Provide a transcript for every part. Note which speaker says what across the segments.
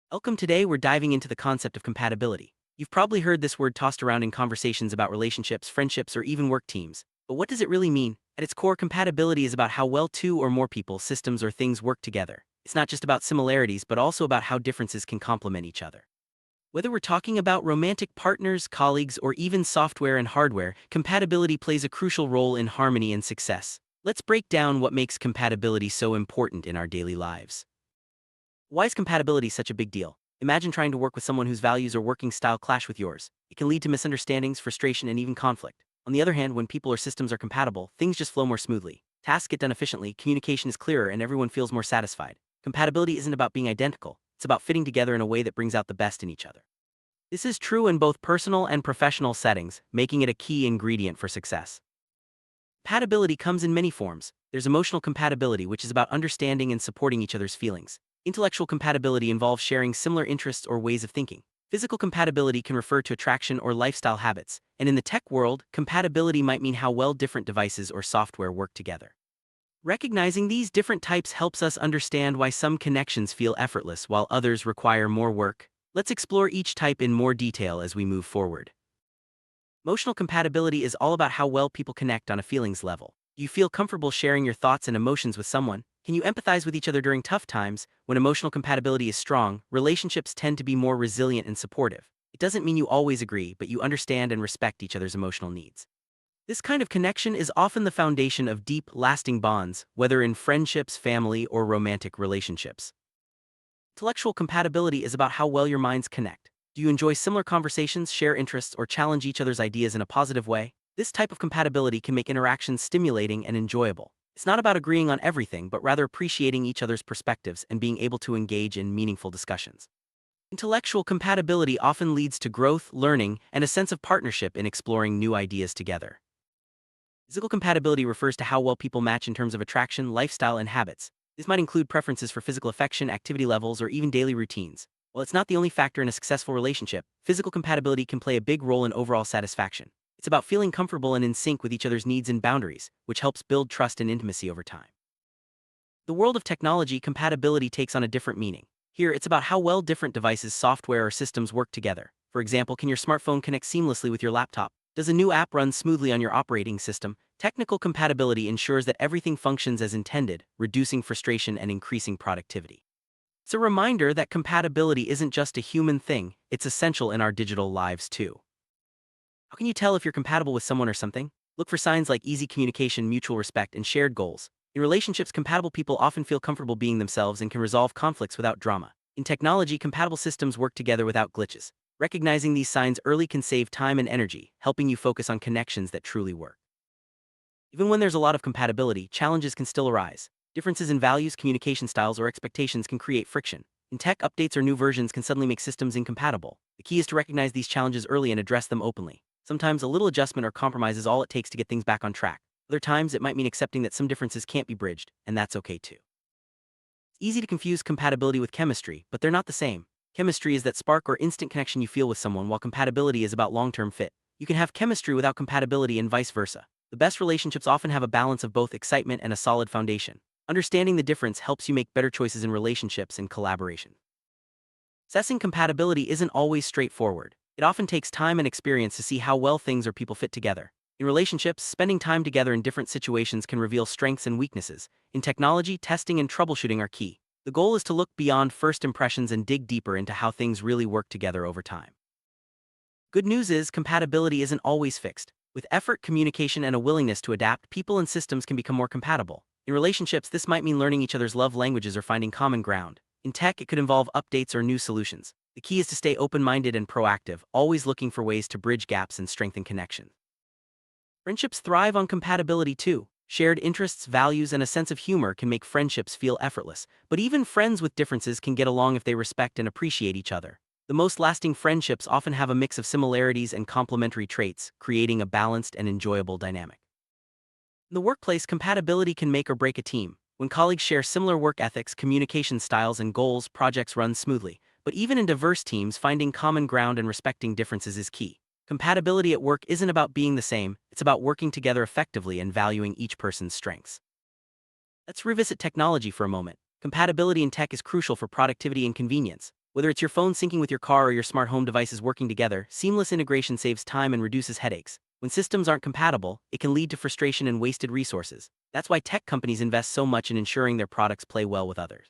Speaker 1: Welcome. Today, we're diving into the concept of compatibility. You've probably heard this word tossed around in conversations about relationships, friendships, or even work teams. But what does it really mean? At its core, compatibility is about how well two or more people, systems, or things work together. It's not just about similarities, but also about how differences can complement each other. Whether we're talking about romantic partners, colleagues, or even software and hardware, compatibility plays a crucial role in harmony and success. Let's break down what makes compatibility so important in our daily lives. Why is compatibility such a big deal? Imagine trying to work with someone whose values or working style clash with yours. It can lead to misunderstandings, frustration, and even conflict. On the other hand, when people or systems are compatible, things just flow more smoothly. Tasks get done efficiently, communication is clearer, and everyone feels more satisfied. Compatibility isn't about being identical, it's about fitting together in a way that brings out the best in each other. This is true in both personal and professional settings, making it a key ingredient for success. Compatibility comes in many forms. There's emotional compatibility, which is about understanding and supporting each other's feelings. Intellectual compatibility involves sharing similar interests or ways of thinking. Physical compatibility can refer to attraction or lifestyle habits, and in the tech world, compatibility might mean how well different devices or software work together. Recognizing these different types helps us understand why some connections feel effortless while others require more work. Let's explore each type in more detail as we move forward. Emotional compatibility is all about how well people connect on a feelings level. Do you feel comfortable sharing your thoughts and emotions with someone? Can you empathize with each other during tough times? When emotional compatibility is strong, relationships tend to be more resilient and supportive. It doesn't mean you always agree, but you understand and respect each other's emotional needs. This kind of connection is often the foundation of deep, lasting bonds, whether in friendships, family, or romantic relationships. Intellectual compatibility is about how well your minds connect. Do you enjoy similar conversations, share interests, or challenge each other's ideas in a positive way? This type of compatibility can make interactions stimulating and enjoyable. It's not about agreeing on everything, but rather appreciating each other's perspectives and being able to engage in meaningful discussions. Intellectual compatibility often leads to growth, learning, and a sense of partnership in exploring new ideas together. Physical compatibility refers to how well people match in terms of attraction, lifestyle, and habits. This might include preferences for physical affection, activity levels, or even daily routines. While it's not the only factor in a successful relationship, physical compatibility can play a big role in overall satisfaction. It's about feeling comfortable and in sync with each other's needs and boundaries, which helps build trust and intimacy over time. The world of technology, compatibility takes on a different meaning. Here, it's about how well different devices, software, or systems work together. For example, can your smartphone connect seamlessly with your laptop? Does a new app run smoothly on your operating system? Technical compatibility ensures that everything functions as intended, reducing frustration and increasing productivity. It's a reminder that compatibility isn't just a human thing, it's essential in our digital lives too. How can you tell if you're compatible with someone or something? Look for signs like easy communication, mutual respect, and shared goals. In relationships, compatible people often feel comfortable being themselves and can resolve conflicts without drama. In technology, compatible systems work together without glitches. Recognizing these signs early can save time and energy, helping you focus on connections that truly work. Even when there's a lot of compatibility, challenges can still arise. Differences in values, communication styles, or expectations can create friction. In tech, updates or new versions can suddenly make systems incompatible. The key is to recognize these challenges early and address them openly. Sometimes a little adjustment or compromise is all it takes to get things back on track. Other times, it might mean accepting that some differences can't be bridged, and that's okay too. It's easy to confuse compatibility with chemistry, but they're not the same. Chemistry is that spark or instant connection you feel with someone, while compatibility is about long-term fit. You can have chemistry without compatibility and vice versa. The best relationships often have a balance of both excitement and a solid foundation. Understanding the difference helps you make better choices in relationships and collaboration. Assessing compatibility isn't always straightforward. It often takes time and experience to see how well things or people fit together. In relationships, spending time together in different situations can reveal strengths and weaknesses. In technology, testing and troubleshooting are key. The goal is to look beyond first impressions and dig deeper into how things really work together over time. Good news is, compatibility isn't always fixed. With effort, communication, and a willingness to adapt, people and systems can become more compatible. In relationships, this might mean learning each other's love languages or finding common ground. In tech, it could involve updates or new solutions. The key is to stay open-minded and proactive, always looking for ways to bridge gaps and strengthen connections. Friendships thrive on compatibility too. Shared interests, values, and a sense of humor can make friendships feel effortless, but even friends with differences can get along if they respect and appreciate each other. The most lasting friendships often have a mix of similarities and complementary traits, creating a balanced and enjoyable dynamic. In the workplace, compatibility can make or break a team. When colleagues share similar work ethics, communication styles, and goals, projects run smoothly. But even in diverse teams, finding common ground and respecting differences is key. Compatibility at work isn't about being the same, it's about working together effectively and valuing each person's strengths. Let's revisit technology for a moment. Compatibility in tech is crucial for productivity and convenience. Whether it's your phone syncing with your car or your smart home devices working together, seamless integration saves time and reduces headaches. When systems aren't compatible, it can lead to frustration and wasted resources. That's why tech companies invest so much in ensuring their products play well with others.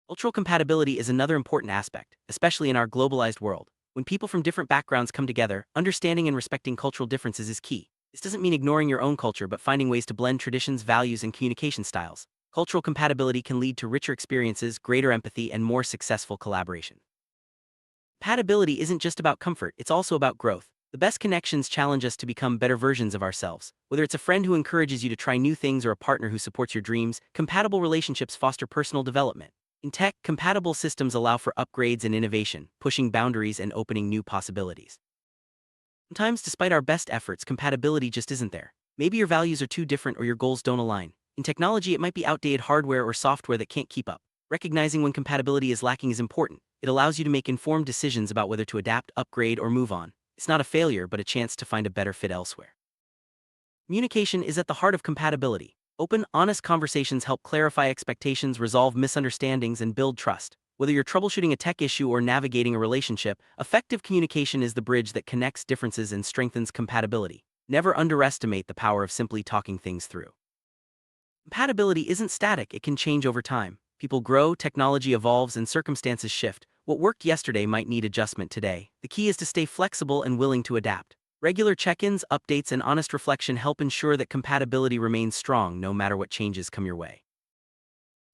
Speaker 1: Cultural compatibility is another important aspect, especially in our globalized world. When people from different backgrounds come together, understanding and respecting cultural differences is key. This doesn't mean ignoring your own culture, but finding ways to blend traditions, values, and communication styles. Cultural compatibility can lead to richer experiences, greater empathy, and more successful collaboration. Compatibility isn't just about comfort, it's also about growth. The best connections challenge us to become better versions of ourselves. Whether it's a friend who encourages you to try new things or a partner who supports your dreams, compatible relationships foster personal development. In tech, compatible systems allow for upgrades and innovation, pushing boundaries and opening new possibilities. Sometimes, despite our best efforts, compatibility just isn't there. Maybe your values are too different or your goals don't align. In technology, it might be outdated hardware or software that can't keep up. Recognizing when compatibility is lacking is important. It allows you to make informed decisions about whether to adapt, upgrade, or move on. It's not a failure, but a chance to find a better fit elsewhere. Communication is at the heart of compatibility. Open, honest conversations help clarify expectations, resolve misunderstandings, and build trust. Whether you're troubleshooting a tech issue or navigating a relationship, effective communication is the bridge that connects differences and strengthens compatibility. Never underestimate the power of simply talking things through. Compatibility isn't static, it can change over time. People grow, technology evolves, and circumstances shift. What worked yesterday might need adjustment today. The key is to stay flexible and willing to adapt. Regular check-ins, updates, and honest reflection help ensure that compatibility remains strong no matter what changes come your way.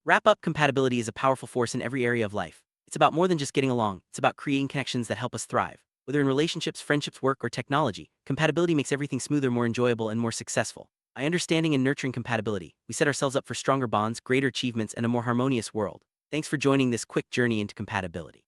Speaker 1: Wrap up: compatibility is a powerful force in every area of life. It's about more than just getting along, it's about creating connections that help us thrive. Whether in relationships, friendships, work, or technology, compatibility makes everything smoother, more enjoyable, and more successful. By understanding and nurturing compatibility, we set ourselves up for stronger bonds, greater achievements, and a more harmonious world. Thanks for joining this quick journey into compatibility.